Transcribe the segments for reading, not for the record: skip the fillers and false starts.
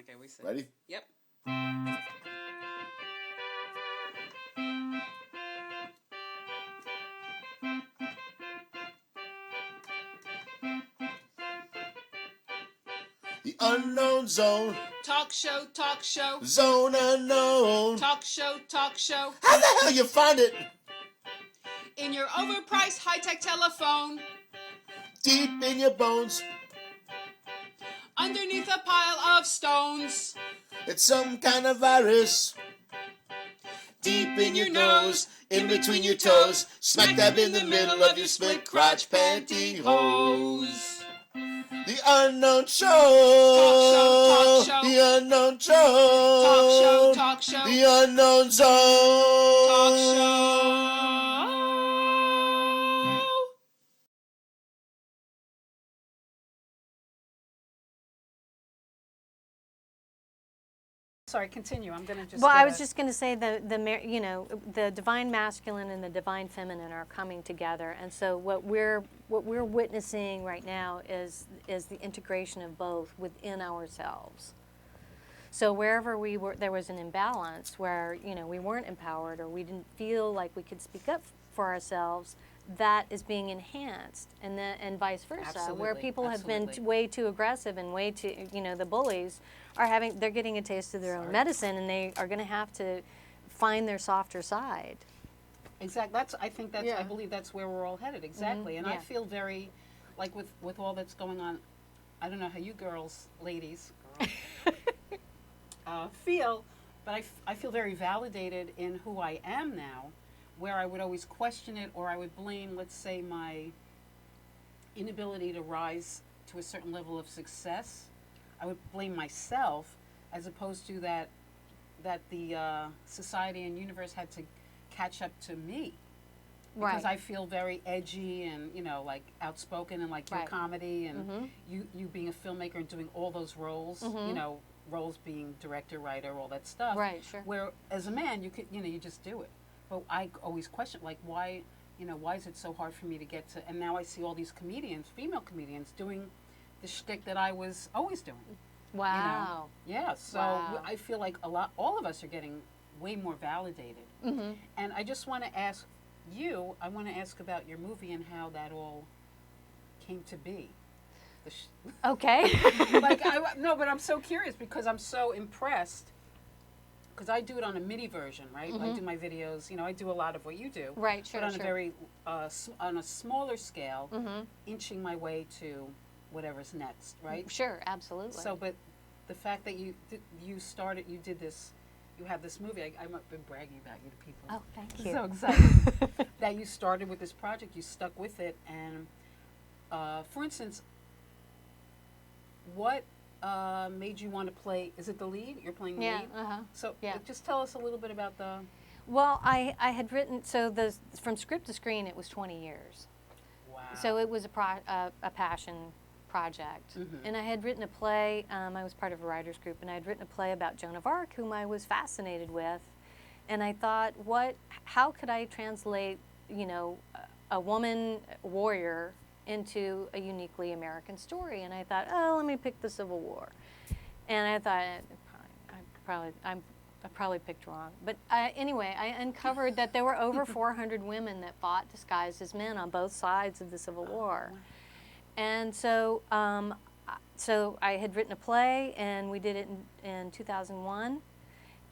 Okay, we see. Ready? Yep. The unknown zone. Talk show, talk show. Zone unknown. Talk show, talk show. How the hell you find it? In your overpriced high-tech telephone. Deep in your bones. Underneath a pile of stones. It's some kind of virus. Deep in your nose, in between your toes, smack dab in the middle of your split crotch pantyhose. The unknown show. Talk show, talk show. The unknown show. Talk show, talk show. The unknown zone. Talk show. Sorry, continue. I'm going to just. Well, I was just going to say the divine masculine and the divine feminine are coming together, and so what we're witnessing right now is the integration of both within ourselves. So wherever there was an imbalance where we weren't empowered or we didn't feel like we could speak up for ourselves, that is being enhanced, and vice versa. Absolutely, where people have been absolutely. way too aggressive and way too, the bullies they're getting a taste of their own medicine, and they are going to have to find their softer side. Exactly. I believe that's where we're all headed. Exactly. And I feel very, like with all that's going on, I don't know how you ladies, feel, but I feel very validated in who I am now, where I would always question it, or I would blame, let's say, my inability to rise to a certain level of success. I would blame myself, as opposed to that the society and universe had to catch up to me. Because I feel very edgy and, like outspoken, and like your comedy and you being a filmmaker and doing all those roles, roles being director, writer, all that stuff. Right, sure. Where as a man, you could, you just do it. But I always question, like, why is it so hard for me to get to, and now I see all these comedians, female comedians, doing the shtick that I was always doing. Wow. Yeah, so I feel like all of us are getting way more validated. And I just want to ask you, I want to ask about your movie and how that all came to be. Okay. No, but I'm so curious because I'm so impressed. Because I do it on a MIDI version, right? I do my videos. I do a lot of what you do. Right, sure, but on sure. a very, on a smaller scale, inching my way to whatever's next, right? Sure, absolutely. So, but the fact that you did this, you have this movie. I've been bragging about you to people. Oh, thank I'm you. so excited that you started with this project. You stuck with it, and for instance, what made you want to play? Is it the lead? You're playing the lead. So just tell us a little bit about the. Well, I had written from script to screen. It was 20 years. Wow. So it was a passion project, and I had written a play. I was part of a writers group, and I had written a play about Joan of Arc, whom I was fascinated with, and I thought, how could I translate, a woman warrior into a uniquely American story? And I thought, let me pick the Civil War, and I thought, I probably picked wrong. But anyway, I uncovered that there were over 400 women that fought disguised as men on both sides of the Civil War. And so I had written a play, and we did it in 2001,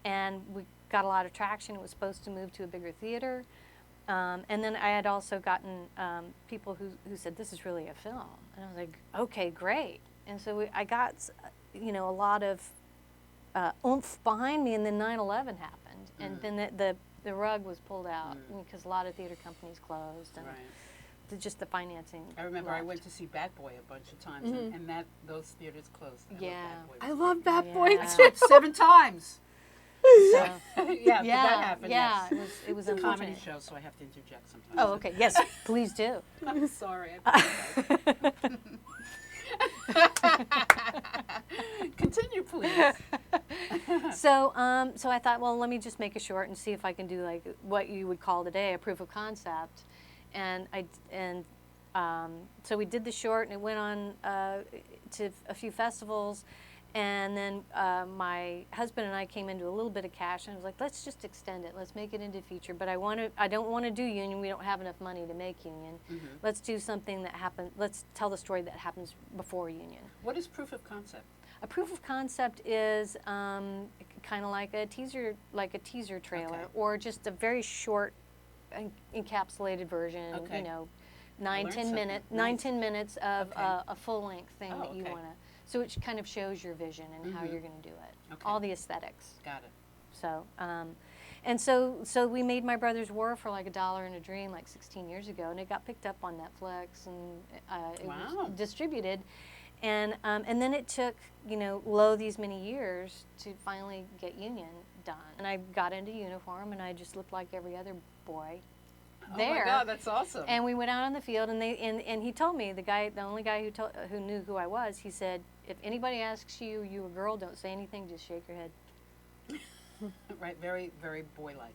and we got a lot of traction. It was supposed to move to a bigger theater. And then I had also gotten people who said, this is really a film. And I was like, okay, great. And so I got, a lot of oomph behind me, and then 9/11 happened. And then the rug was pulled out because a lot of theater companies closed. And just the financing. I remember left. I went to see Bat Boy a bunch of times, and those theaters closed. I love Bat Boy. I saw it 7 times. So, that happened. Yeah, Yes. it was It's a comedy unfortunate. show, so I have to interject sometimes. Oh, okay. Yes, please do. I'm sorry. I Continue, please. So I thought, well, let me just make it short and see if I can do like what you would call today a proof of concept. And so we did the short, and it went on to a few festivals, And then my husband and I came into a little bit of cash, and I was like, let's just extend it. Let's make it into feature. But I don't want to do union. We don't have enough money to make union. Let's do something that happens. Let's tell the story that happens before union. What is proof of concept? A proof of concept is kind of like a teaser trailer, Okay. or just a very short, encapsulated version. Okay. You know, I learned 10 minutes, something. 9, Nice. 10 minutes of Okay. a full-length thing Oh, that you okay. want to. So it kind of shows your vision and how you're going to do it. Okay. All the aesthetics. Got it. So, and so we made My Brother's War for like $1 in a Dream like 16 years ago, and it got picked up on Netflix, and it Wow. was distributed. And then it took, lo these many years to finally get union done. And I got into uniform, and I just looked like every other boy there. Oh my God, that's awesome. And we went out on the field, and he told me, the only guy who knew who I was, he said, if anybody asks you, you a girl, don't say anything, just shake your head. Right, very, very boy-like.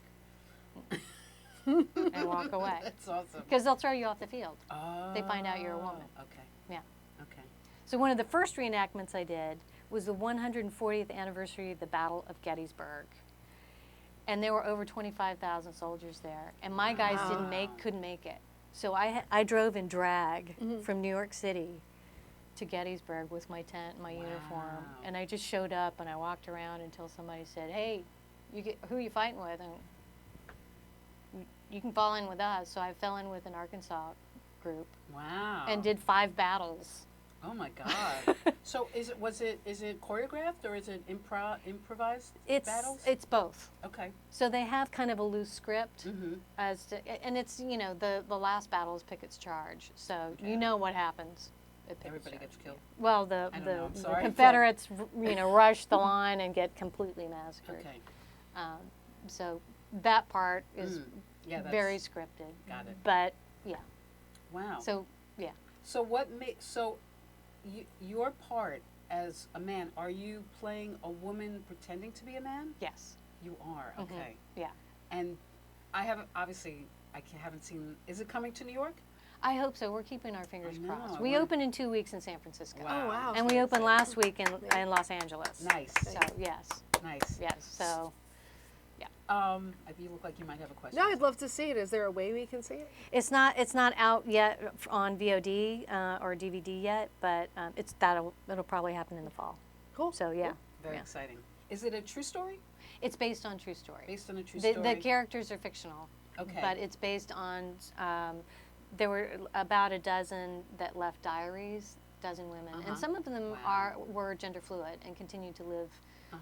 And walk away. That's awesome. Because they'll throw you off the field. Oh. They find out you're a woman. Okay. Yeah. Okay. So one of the first reenactments I did was the 140th anniversary of the Battle of Gettysburg. And there were over 25,000 soldiers there. And my guys couldn't make it. So I drove in drag from New York City to Gettysburg with my tent and my uniform. And I just showed up, and I walked around until somebody said, hey, who are you fighting with? And you can fall in with us. So I fell in with an Arkansas group. Wow. And did 5 battles. Oh my God. So is it choreographed, or is it improvised battles? It's both. Okay. So they have kind of a loose script Mm-hmm. as to, and it's, the last battle is Pickett's Charge. So you know what happens at Pickett's Everybody Charge. gets killed. Well, I don't know, I'm the sorry. Confederates, rush the line and get completely massacred. Okay. So that part is Yeah, that's very scripted. Got it. But yeah. Wow. So yeah. So your part as a man, are you playing a woman pretending to be a man? Yes. You are. Okay. Yeah. And I haven't haven't seen. Is it coming to New York? I hope so. We're keeping our fingers I know, crossed. I We wanna- opened in 2 weeks in San Francisco. Wow. Oh, wow. And we opened last week in Los Angeles. Nice. So yes, Nice. yes. So You look like you might have a question. No, I'd love to see it. Is there a way we can see it? it's not out yet on VOD or DVD yet, but it'll probably happen in the fall. Cool. So yeah, Very yeah. exciting. Is it a true story? It's based on true story. Based on a true The story? characters are fictional. Okay. But it's based on. There were about a dozen that left diaries, dozen women, Uh-huh. and some of them Wow. were gender fluid and continue to live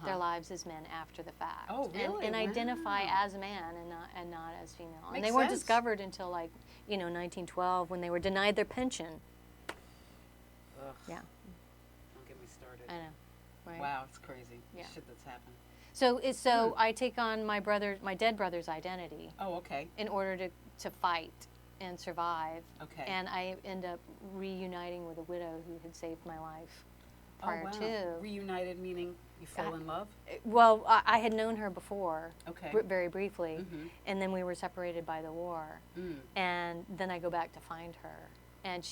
their lives as men after the fact. Oh, really? And identify Wow. as a man and not as female. And Makes they weren't sense. discovered until 1912 when they were denied their pension. Ugh, Yeah, don't get me started. I know. Right? Wow, it's crazy. Yeah. Shit that's happened. So I take on my dead brother's identity Oh, okay. in order to fight and survive. Okay. And I end up reuniting with a widow who had saved my life prior oh, wow. to. Reunited meaning you fall in love? Well, I had known her before, Okay. very briefly, Mhm. and then we were separated by the war. Mm. And then I go back to find her, and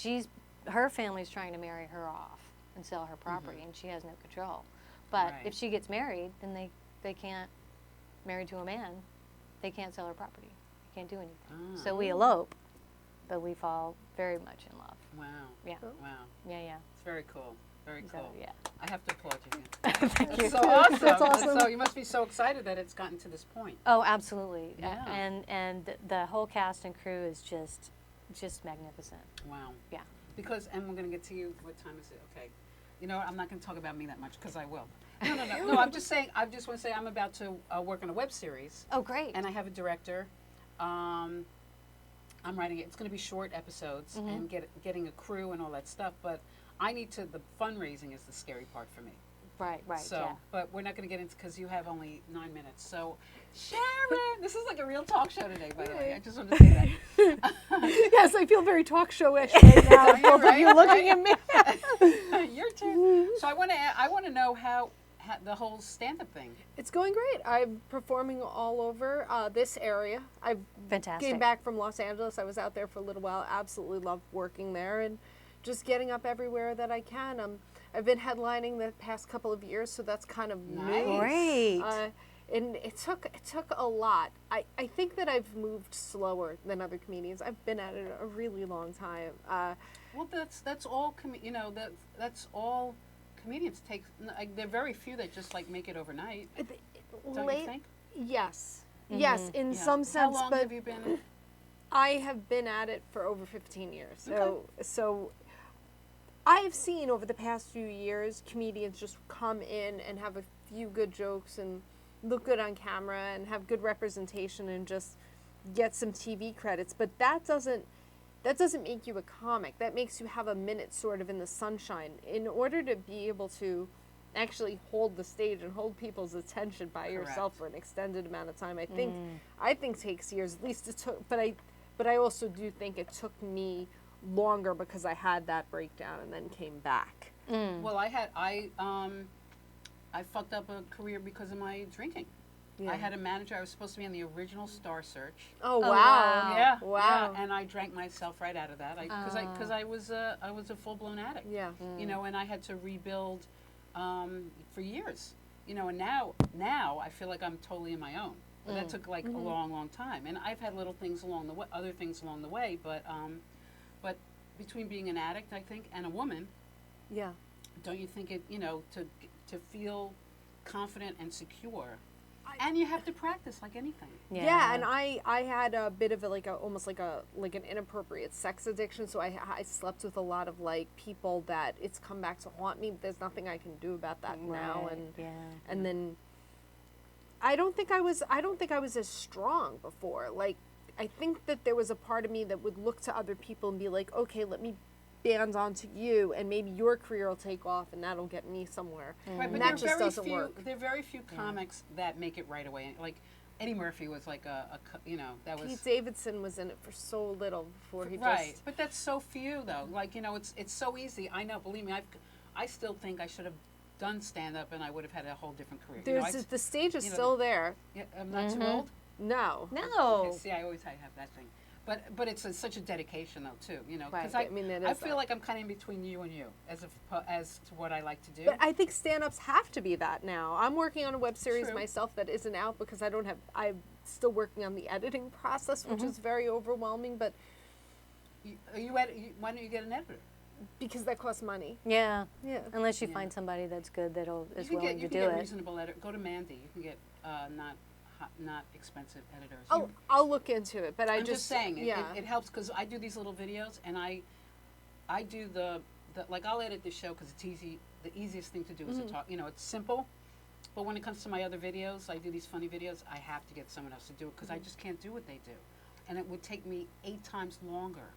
her family's trying to marry her off and sell her property, and she has no control. But Right. if she gets married, then they can't, married to a man, they can't sell her property. They can't do anything. Ah. So we elope, but we fall very much in love. Wow. Yeah, Wow. yeah. It's very cool. Very So cool. yeah. I have to applaud you. Thank you. That's so awesome. That's awesome. So you must be so excited that it's gotten to this point. Oh, absolutely. Yeah. And the whole cast and crew is just magnificent. Wow. Yeah. Because, and we're going to get to you, what time is it? Okay. You know what, I'm not going to talk about me that much because I will. No, I'm just saying, I just want to say I'm about to work on a web series. Oh, great. And I have a director. I'm writing it. It's going to be short episodes and getting a crew and all that stuff. But I need to, the fundraising is the scary part for me. Right, So, yeah. but we're not going to get into, because you have only 9 minutes. So, Sharon, this is like a real talk show today, by the way. I just wanted to say that. Yes, I feel very talk show-ish right now. Are you, Both of you right? looking at me. Your turn. So I want to know how the whole stand-up thing. It's going great. I'm performing all over this area. I Fantastic. came back from Los Angeles. I was out there for a little while. Absolutely loved working there and just getting up everywhere that I can. I've been headlining the past couple of years, so that's kind of new. Nice. Great. And it took a lot. I think that I've moved slower than other comedians. I've been at it a really long time. Well, that's all. That's all comedians take. Like, there are very few that just like make it overnight. Don't you think? Yes. Yes, in Yeah. some sense. How long but have you been? I have been at it for over 15 years. Okay. So I've seen over the past few years comedians just come in and have a few good jokes and look good on camera and have good representation and just get some TV credits, but that doesn't make you a comic. That makes you have a minute sort of in the sunshine. In order to be able to actually hold the stage and hold people's attention by yourself for an extended amount of time, I think takes years. At least it took, but I also do think it took me longer because I had that breakdown and then came back. Well, I fucked up a career because of my drinking. Yeah. I had a manager. I was supposed to be on the original Star Search. Oh, Oh, wow. wow. Yeah, Wow. yeah, and I drank myself right out of that because I was a full-blown addict. Yeah. And I had to rebuild for years. And now I feel like I'm totally on my own. But that took like a long time, and I've had little things along the way, other things along the way. But between being an addict, I think, and a woman, Yeah. don't you think it? To feel confident and secure, and you have to practice like anything. Yeah, and I had a bit of almost like an inappropriate sex addiction. So I slept with a lot of like people that it's come back to haunt me. But there's nothing I can do about that now. And then I don't think I was as strong before. Like I think that there was a part of me that would look to other people and be like, okay, let me band onto you, and maybe your career will take off, and that'll get me somewhere. Right, but And that just doesn't few, work. There are very few comics that make it right away. Like Eddie Murphy was like that was Pete Davidson was in it for so little before he right. just. But that's so few though. Like it's so easy. I know. Believe me, I still think I should have done stand up, and I would have had a whole different career. There's the stage is still there. Yeah, I'm not too old. No. No. Okay, see, I always have that thing. But it's such a dedication though too, because Right, I mean, it I is feel that. like I'm kind of in between you and you as to what I like to do. But I think stand-ups have to be that now. I'm working on a web series True. myself that isn't out because I'm still working on the editing process, which is very overwhelming, but why don't you get an editor? because that costs money. Yeah. Yeah. Unless you Yeah. find somebody that's good that is You willing can to do get it. reasonable editor. Go to Mandy. You can get not expensive editors. I'll look into it, but I'm just saying yeah. it helps because I do these little videos and I do the like I'll edit the show because it's easy. The easiest thing to do is to talk. It's simple. But when it comes to my other videos, I do these funny videos. I have to get someone else to do it because I just can't do what they do, and it would take me 8 times longer.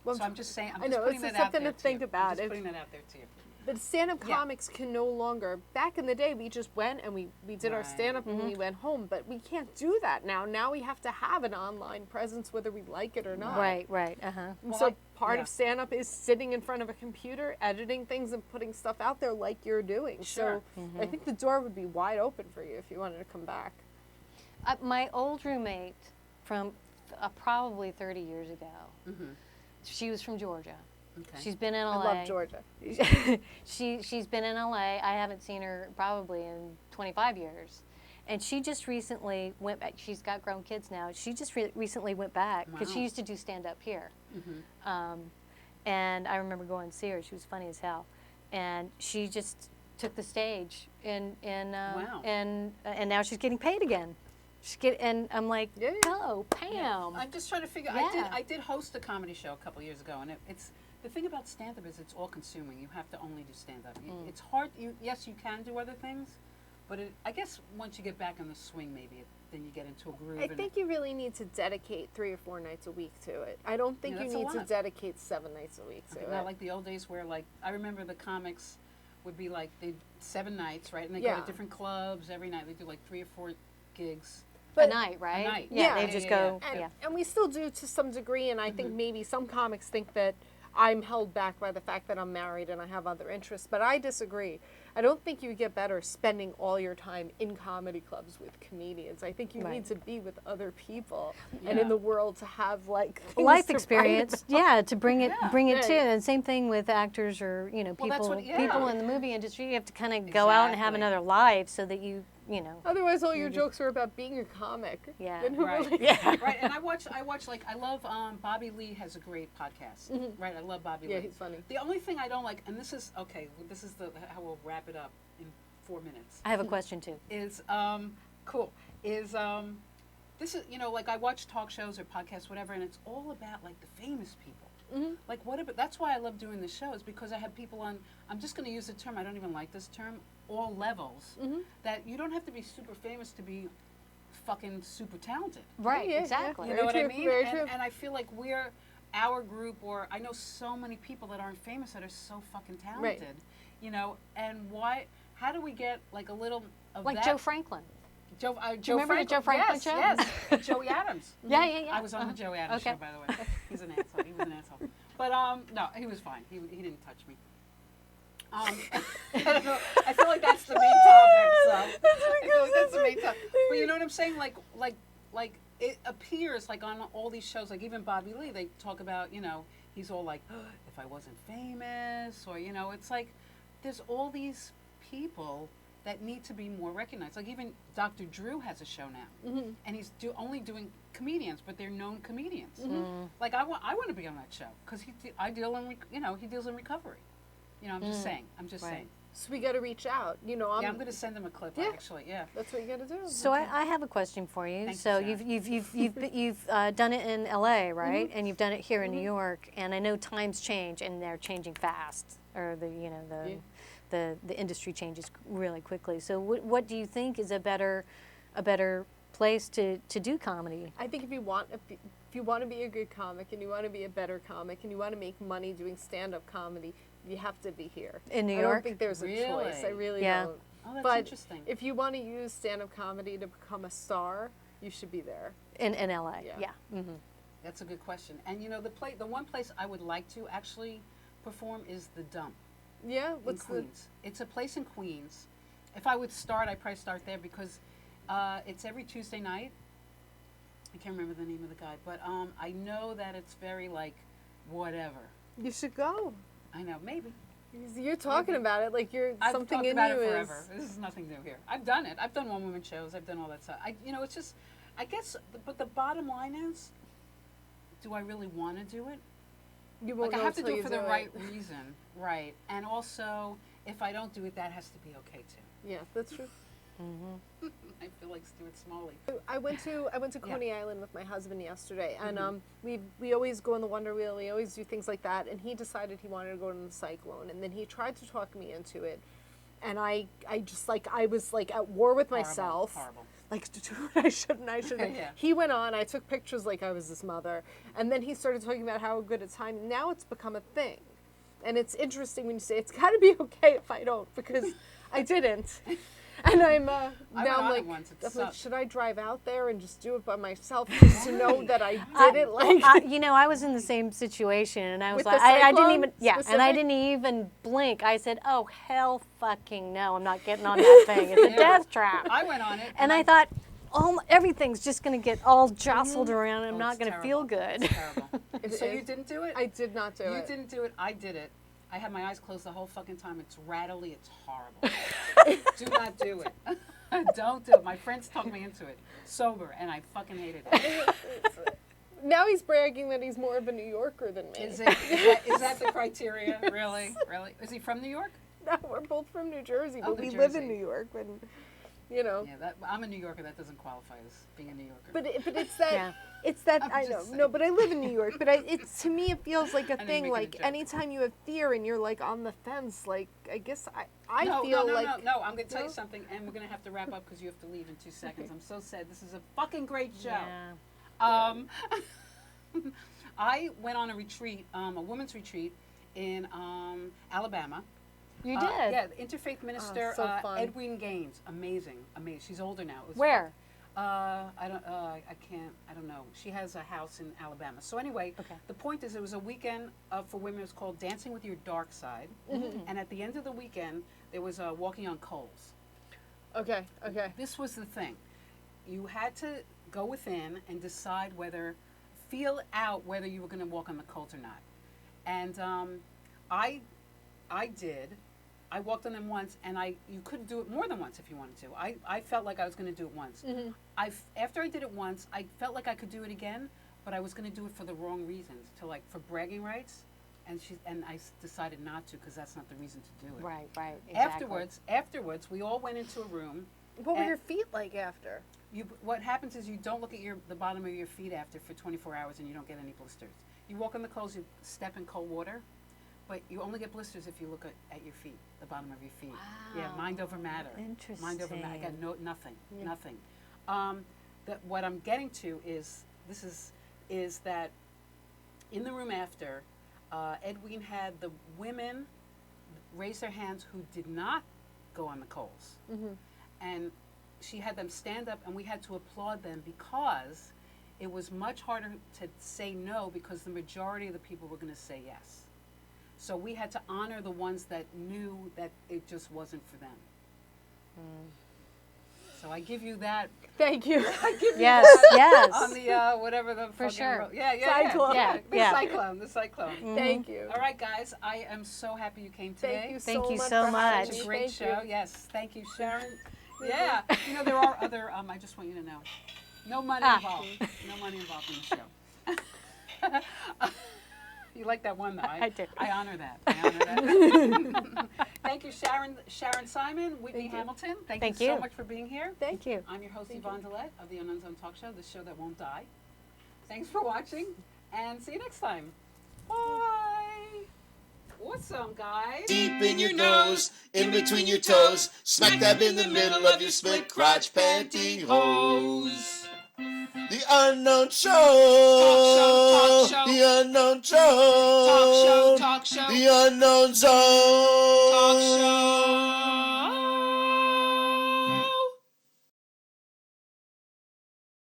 Well, So I'm just saying. I'm I just know, putting it's that out something there to think you. about. I'm just If- putting that out there to you. But stand-up Yeah. comics can no longer. Back in the day, we just went and we did our Right. stand-up and we went home. But we can't do that now. Now we have to have an online presence, whether we like it or not. Right. Uh huh. And Well, so part yeah. of stand-up is sitting in front of a computer, editing things, and putting stuff out there like you're doing. Sure. So I think the door would be wide open for you if you wanted to come back. My old roommate from probably 30 years ago. She was from Georgia. Okay. She's been in I LA. love Georgia. She's been in LA. I haven't seen her probably in 25 years. And she just recently went back. She's got grown kids now. She just recently went back because she Wow. used to do stand up here. And I remember going to see her. She was funny as hell. And she just took the stage Wow. and now she's getting paid again. And I'm like, Yeah. oh, Pam. I'm just trying to figure. Yeah. I did host a comedy show a couple years ago, and it's the thing about stand up is it's all consuming. You have to only do stand up. It's hard. Yes, you can do other things, but I guess once you get back in the swing, maybe then you get into a groove. I think you really need to dedicate 3 or 4 nights a week to it. I don't think Yeah, you that's a need to lot. dedicate 7 nights a week to it. Not like the old days where I remember the comics would be like they 7 nights, right? And they Yeah. go to different clubs every night. They do like 3 or 4 gigs. A night, right? night. Yeah, Yeah. they just Yeah, go, And, yeah. and we still do to some degree, and I think maybe some comics think that I'm held back by the fact that I'm married and I have other interests. But I disagree. I don't think you get better spending all your time in comedy clubs with comedians. I think you Right. need to be with other people and Yeah. in the world to have like things Life to write experience, about. yeah, to bring it Yeah. to. And same thing with actors or Well, that's people what- yeah. people in the movie industry. You have to kind of go out and have Exactly. another life so that you know. Otherwise, all your jokes are about being a comic. Yeah. Then who Right. really- Yeah. Right, and I watch like I love Bobby Lee has a great podcast. Right, I love Bobby Yeah, Lee. he's funny. The only thing I don't like, and this is okay, this is how we'll wrap it up in 4 minutes. I have a question too. Is cool. Is this is like I watch talk shows or podcasts, whatever, and it's all about like the famous people. Like what about? That's why I love doing the shows because I have people on. I'm just going to use the term. I don't even like this term. All levels. That you don't have to be super famous to be fucking super talented. Right, yeah, exactly. You Very know what I true, mean? very and, true. and I feel like we're our group, or I know so many people that aren't famous that are so fucking talented. And why? How do we get like a little of Like that? Joe Franklin. Joe remember the Joe Franklin yes, show? Yes, Joey Adams. Yeah, yeah, yeah. I was on the Joey Adams Okay. show, by the way. He's an asshole. He was an asshole. But no, he was fine. He didn't touch me. I don't know. I feel like that's the main topic. So I feel like that's the main topic. But you know what I'm saying? Like it appears like on all these shows, like even Bobby Lee, they talk about he's all like, if I wasn't famous, or it's like there's all these people that need to be more recognized. Like even Dr. Drew has a show now, and he's only doing comedians, but they're known comedians. Like I want to be on that show because he deals in recovery. I'm just saying. I'm just Right. saying. So we got to reach out. I'm going to send them a clip. Yeah. Actually, yeah. That's what you got to do. So I have a question for you. Thanks, So Sharon. you've done it in LA, right? And you've done it here in New York. And I know times change, and they're changing fast, or the industry changes really quickly. So what do you think is a better place to do comedy? I think if you want to be a good comic and you want to be a better comic and you want to make money doing stand-up comedy, you have to be here. In New I York? don't think there's a choice. I Really? really Yeah. don't. Oh, that's But interesting. if you want to use stand-up comedy to become a star, you should be there. In LA, Yeah. yeah. Mm-hmm. That's a good question. And the one place I would like to actually perform is the Dump Yeah, in what's the Queens. It's a place in Queens. If I would start, I'd probably start there because it's every Tuesday night. I can't remember the name of the guy, but I know that it's very like whatever. you should go. I know, maybe. You're talking about it like you're I've something talked in about you it is forever. This is nothing new here. I've done it. I've done one-woman shows. I've done all that stuff. It's just, I guess, but the bottom line is, do I really want to do it? you won't Like I know have to till do you it for the do right reason, right? And also, if I don't do it, that has to be okay too. Yeah, that's true. I feel like Stuart Smalley. I went to Coney Island with my husband yesterday, and we always go on the Wonder Wheel. We always do things like that. And he decided he wanted to go on the Cyclone, and then he tried to talk me into it. And I just like I was like at war with myself. Horrible. Like to do what I shouldn't. Yeah. He went on. I took pictures like I was his mother, and then he started talking about how good a time. Now it's become a thing, and it's interesting when you say it's got to be okay if I don't because I didn't. And I'm now went I'm on like, it once. It I'm like, sucked. should I drive out there and just do it by myself just to know that I did it? Like, I was in the same situation, and I was With like, the I didn't Cyclone even, and I specific? didn't even blink. I said, oh, hell fucking no, I'm not getting on that thing. It's a Yeah. death trap. I went on it, And I thought, everything's just going to get all jostled around, and I'm Oh, not it's going to feel terrible. good. It's terrible. So you is. didn't do it? I did not do You it. didn't do it. I did it. I had my eyes closed the whole fucking time. It's rattly. It's horrible. Do not do it. Don't do it. My friends talked me into it. Sober, and I fucking hated it. Now he's bragging that he's more of a New Yorker than me. Is that the criteria? Really? Really? Is he from New York? No, we're both from New Jersey, Oh, but New we live in Jersey. New York. And you know, Yeah, I'm a New Yorker. That doesn't qualify as being a New Yorker. but it's that. Yeah. It's that I'm I know. just No, saying. but I live in New York. But it's to me, it feels like a didn't thing. make it a Like joke. anytime you have fear and you're like on the fence, like I guess I no, feel no, like no. I'm going to tell No? you something, and we're going to have to wrap up because you have to leave in 2 seconds. I'm so sad. This is a fucking great show. Yeah. I went on a retreat, a women's retreat in Alabama. You did? Yeah, the interfaith minister so fun. Edwin Gaines. Amazing, amazing. She's older now. It was Where? I don't. I don't know. She has a house in Alabama. So anyway, Okay. the point is, it was a weekend for women. It was called Dancing with Your Dark Side, and at the end of the weekend, there was walking on coals. Okay. This was the thing. You had to go within and decide feel out whether you were going to walk on the coals or not. And I did. I walked on them once, and you couldn't do it more than once if you wanted to. I felt like I was going to do it once. After I did it once, I felt like I could do it again, but I was going to do it for the wrong reasons, for bragging rights, and I decided not to because that's not the reason to do it. Right. Exactly. Afterwards, we all went into a room. What were And- your feet like after? What happens is you don't look at the bottom of your feet after for 24 hours, and you don't get any blisters. You walk on the coals, you step in cold water, but you only get blisters if you look at your feet, the bottom of your feet. Yeah, mind over matter. Interesting. Mind over matter. I got nothing. What I'm getting to is that in the room after, Edwin had the women raise their hands who did not go on the coals, and she had them stand up, and we had to applaud them because it was much harder to say no because the majority of the people were going to say yes. So we had to honor the ones that knew that it just wasn't for them. So I give you that. Thank you. I give you Yes. that Yes. on the whatever the For fucking sure. Cyclone. The cyclone. Thank you. All right, guys. I am so happy you came today. Thank you Thank you much so for much. having Such me. a great Thank show. you. Yes. Thank you, Sharon. Yeah. There are other. I just want you to know, no money involved. No money involved in the show. You like that one, though. I do. I honor that. Thank you, Sharon Simon, Whitney Thank you. Hamilton. Thank Thank you so you. much for being here. Thank you. I'm your host, Yvonne Delet of the Unknown Zone Talk Show, the show that won't die. Thanks for watching, and see you next time. Bye. Awesome, guys. Deep in your nose, in between your toes, smack dab in the middle of your split crotch pantyhose. The Unknown Show. Talk show. The Unknown Show. Talk show. The Unknown Zone. Talk show.